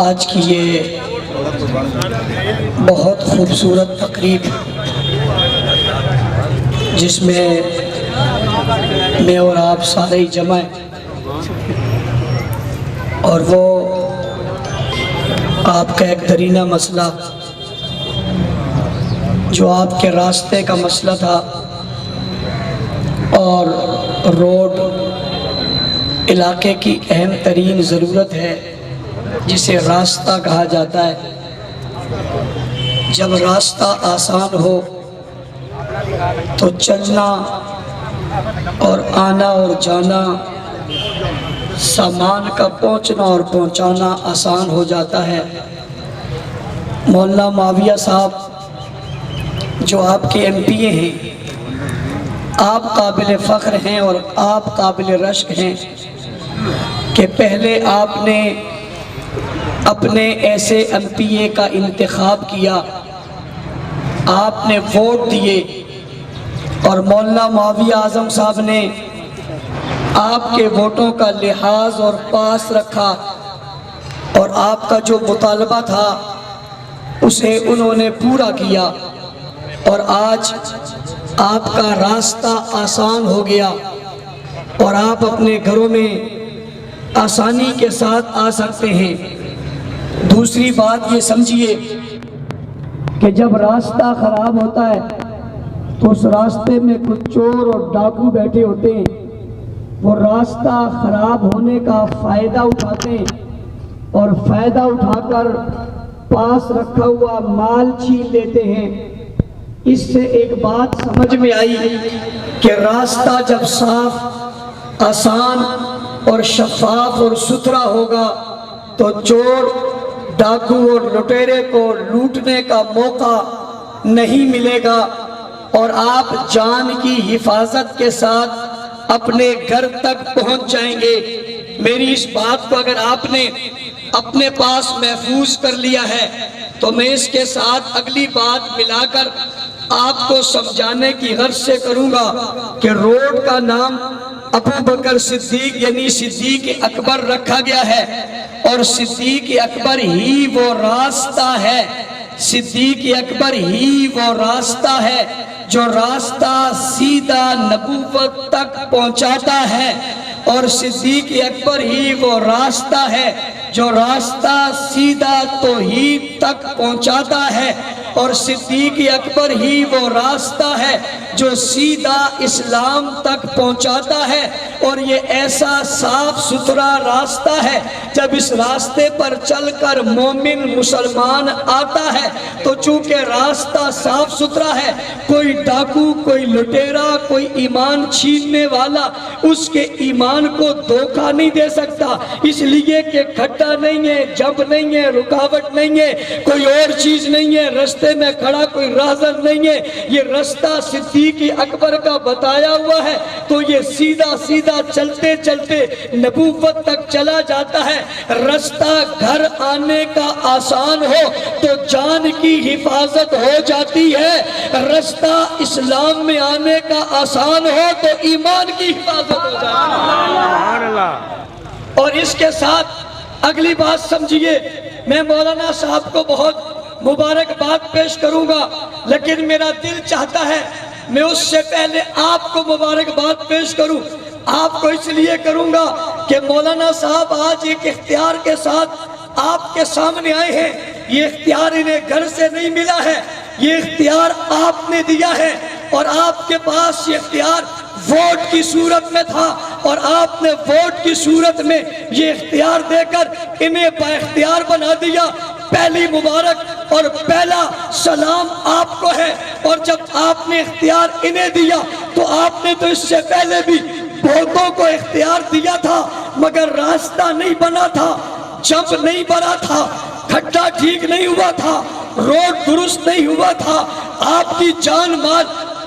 آج کی یہ بہت خوبصورت تقریب جس میں میں اور آپ سارے ہی جمع ہیں اور وہ آپ کا ایک درینہ مسئلہ جو آپ کے راستے کا مسئلہ تھا اور روڈ علاقے کی اہم ترین ضرورت ہے جسے راستہ کہا جاتا ہے۔ جب راستہ آسان ہو تو چلنا اور آنا اور جانا، سامان کا پہنچنا اور پہنچانا آسان ہو جاتا ہے۔ مولانا معاویہ صاحب جو آپ کے ایم پی اے ہیں، آپ قابل فخر ہیں اور آپ قابل رشک ہیں کہ پہلے آپ نے اپنے ایسے ایم پی اے کا انتخاب کیا، آپ نے ووٹ دیے اور مولانا معاویہ اعظم صاحب نے آپ کے ووٹوں کا لحاظ اور پاس رکھا اور آپ کا جو مطالبہ تھا اسے انہوں نے پورا کیا اور آج آپ کا راستہ آسان ہو گیا اور آپ اپنے گھروں میں آسانی کے ساتھ آ سکتے ہیں۔ دوسری بات یہ سمجھیے کہ جب راستہ خراب ہوتا ہے تو اس راستے میں کچھ چور اور ڈاکو بیٹھے ہوتے ہیں، وہ راستہ خراب ہونے کا فائدہ اٹھاتے ہیں اور فائدہ اٹھا کر پاس رکھا ہوا مال چھین لیتے ہیں۔ اس سے ایک بات سمجھ میں آئی کہ راستہ جب صاف، آسان اور شفاف اور ستھرا ہوگا تو چور، ڈاکو اور لٹیرے کو لوٹنے کا موقع نہیں ملے گا اور آپ جان کی حفاظت کے ساتھ اپنے گھر تک پہنچ جائیں گے۔ میری اس بات کو اگر آپ نے اپنے پاس محفوظ کر لیا ہے تو میں اس کے ساتھ اگلی بات ملا کر آپ کو سمجھانے کی غرض سے کروں گا کہ روڈ کا نام ابو بکر صدیق یعنی صدیق اکبر رکھا گیا ہے اور صدیق اکبر ہی وہ راستہ ہے، صدیق اکبر ہی وہ راستہ ہے جو راستہ سیدھا نبوت تک پہنچاتا ہے اور صدیق اکبر ہی وہ راستہ ہے جو راستہ سیدھا توحید تک پہنچاتا ہے اور صدیق اکبر ہی وہ راستہ ہے جو سیدھا اسلام تک پہنچاتا ہے اور یہ ایسا صاف ستھرا راستہ ہے جب اس راستے پر چل کر مومن مسلمان آتا ہے تو چونکہ راستہ صاف ستھرا ہے، کوئی ڈاکو، کوئی لٹیرا، کوئی ایمان چھیننے والا اس کے ایمان کو دھوکہ نہیں دے سکتا، اس لیے کہ کھڈا نہیں ہے، جب نہیں ہے، رکاوٹ نہیں ہے، کوئی اور چیز نہیں ہے، رستے میں کھڑا کوئی راہزن نہیں ہے، یہ رستہ صدیق اکبر کا بتایا ہوا ہے تو یہ سیدھا سیدھا چلتے چلتے نبوت تک چلا جاتا ہے۔ رستہ گھر آنے کا آسان ہو تو جان کی حفاظت ہو جاتی ہے، رستہ اسلام میں آنے کا آسان ہو تو ایمان کی حفاظت ہو جاتی ہے۔ اور اس کے ساتھ اگلی بات سمجھیے، میں مولانا صاحب کو بہت مبارکباد پیش کروں گا لیکن میرا دل چاہتا ہے میں اس سے پہلے آپ کو مبارکباد پیش کروں۔ آپ کو اس لیے کروں گا کہ مولانا صاحب آج ایک اختیار کے ساتھ آپ کے سامنے آئے ہیں، یہ اختیار انہیں گھر سے نہیں ملا ہے، یہ اختیار آپ نے دیا ہے اور آپ کے پاس یہ اختیار ووٹ کی صورت میں تھا اور آپ نے ووٹ کی صورت میں یہ اختیار دے کر انہیں با اختیار بنا دیا۔ پہلی مبارک اور پہلا سلام آپ کو ہے اور جب آپ نے اختیار انہیں دیا تو آپ نے تو اس سے پہلے بھی بہتوں کو اختیار دیا تھا مگر راستہ نہیں بنا تھا، جب نہیں بنا تھا، کھڈا ٹھیک نہیں ہوا تھا، روڈ درست نہیں ہوا تھا، آپ کی جان مال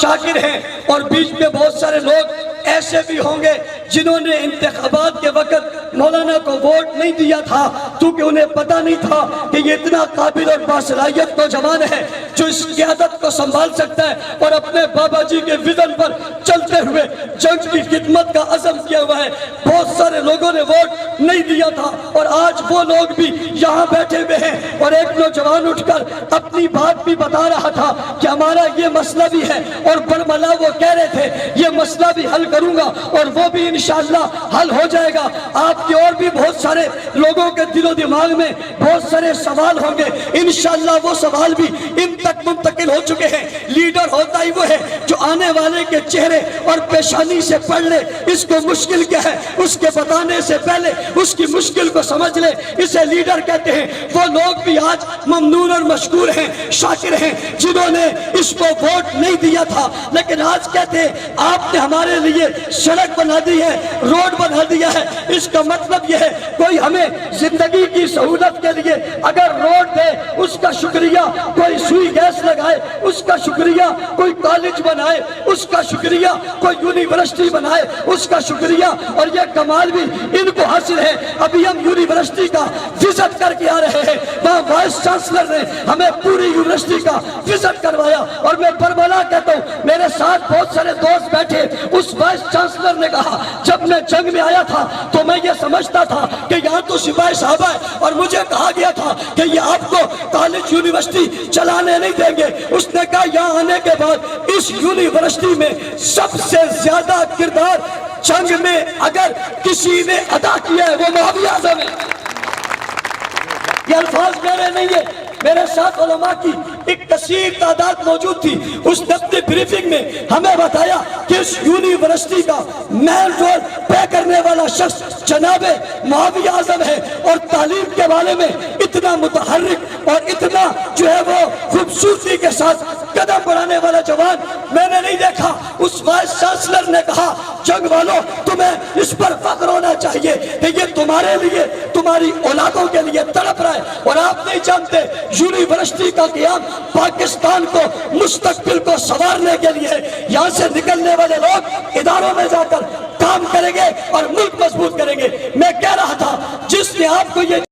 شاکر ہیں، اور بیچ میں بہت سارے لوگ ایسے بھی ہوں گے جنہوں نے انتخابات کے وقت مولانا کو ووٹ نہیں دیا تھا کیونکہ انہیں پتہ نہیں تھا کہ یہ اتنا قابل اور باصلاحیت نوجوان ہے جو اس قیادت کو سنبھال سکتا ہے، اور اپنے بابا جی کے ویژن پر چلتے ہوئے جنگ کی خدمت کا عزم کیا ہوا ہے۔ بہت سارے لوگوں نے ووٹ نہیں دیا تھا، اور آج وہ لوگ بھی یہاں بیٹھے ہوئے ہیں، اور ایک نوجوان اٹھ کر اپنی بات بھی بتا رہا تھا کہ ہمارا یہ مسئلہ بھی ہے، اور برملا وہ کہہ رہے تھے یہ مسئلہ بھی حل کروں گا، اور وہ بھی انشاءاللہ حل ہو جائے گا۔ آپ کے اور بھی بہت سارے لوگوں کے دل و دماغ میں بہت سارے سوال ہوں گے، انشاءاللہ وہ سوال بھی ان تک منتقل ہو چکے ہیں۔ لیڈر ہوتا ہی وہ ہے جو آنے والے کے چہرے اور پیشانی سے پڑھ لے اس کو مشکل کیا ہے، اس کے بتانے سے پہلے اس کی مشکل کو سمجھ لے، اسے لیڈر کہتے ہیں۔ وہ لوگ بھی آج ممنون اور مشکور ہیں، شاکر ہیں، جنہوں نے اس کو ووٹ نہیں دیا تھا، لیکن آج کہتے ہیں آپ نے ہمارے لیے سڑک بنا دی ہے، روڈ بنا دیا ہے۔ اس کا مطلب یہ ہے کوئی ہمیں زندگی کی سہولت کے لیے اگر روڈ دے اس کا شکریہ، کوئی سوئی گیس لگائے اس کا شکریہ، کوئی کالج بنائے اس کا شکریہ، کوئی یونیورسٹی بنائے اس کا شکریہ، اور یہ کمال بھی ان کو حاصل ہے۔ ابھی ہم یونیورسٹی کا وزٹ کر کے آ رہے ہیں، وہاں وائس چانسلر نے ہمیں پوری یونیورسٹی کا وزٹ کروایا، اور میں برملا کہتا ہوں میرے ساتھ بہت سارے دوست بیٹھے، اس وائس چانسلر نے کہا جب میں جنگ میں آیا تھا تو میں یہ سمجھتا تھا کہ یہاں تو سپاہی صاحب ہے، اور مجھے کہا گیا تھا کہ یہ آپ کو کالج یونیورسٹی چلانے نہیں دیں گے۔ اس نے کہا یہاں آنے کے بعد اس یونیورسٹی میں سب سے زیادہ کردار جنگ میں اگر کسی نے ادا کیا ہے وہ معاویہ اعظم ہے۔ یہ الفاظ میرے نہیں ہے، میرے ساتھ علماء کی ایک کثیر تعداد موجود تھی۔ اس نے اپنی بریفنگ میں ہمیں بتایا کہ اس یونیورسٹی کا مین رول پلے کرنے والا شخص جناب معاویہ اعظم ہے، اور تعلیم کے بارے میں اتنا متحرک اور اتنا جو ہے وہ خوبصورتی کے ساتھ قدم بڑھانے والا جوان میں نے نہیں دیکھا۔ اس وائس چانسلر نے کہا جنگ والوں تمہیں اس پر فخر ہونا چاہیے کہ یہ تمہارے لیے، تمہاری اولادوں کے لیے تڑپ رہا ہے، اور آپ نہیں جانتے یونیورسٹی کا قیام پاکستان کو مستقبل کو سنوارنے کے لیے، یہاں سے نکلنے والے لوگ اداروں میں جا کر کام کریں گے اور ملک مضبوط کریں گے۔ میں کہہ رہا تھا جس نے آپ کو یہ